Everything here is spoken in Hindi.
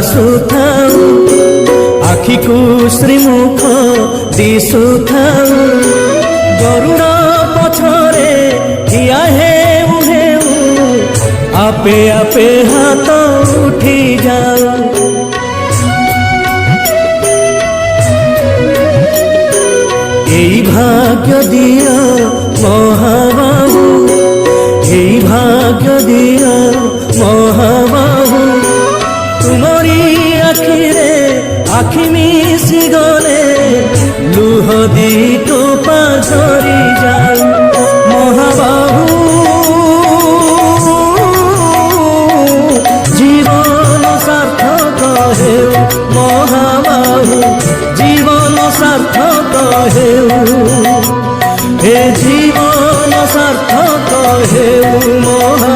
आसुथाऊ आखि को श्रीमुख दिशुथाऊ गरुड़ पछरे ठिया हेउ हेउ आपे आपे हाथ उठी जाऊ एई भाग्य दिया महाबाबू एई भाग्य दिया महाबाबू।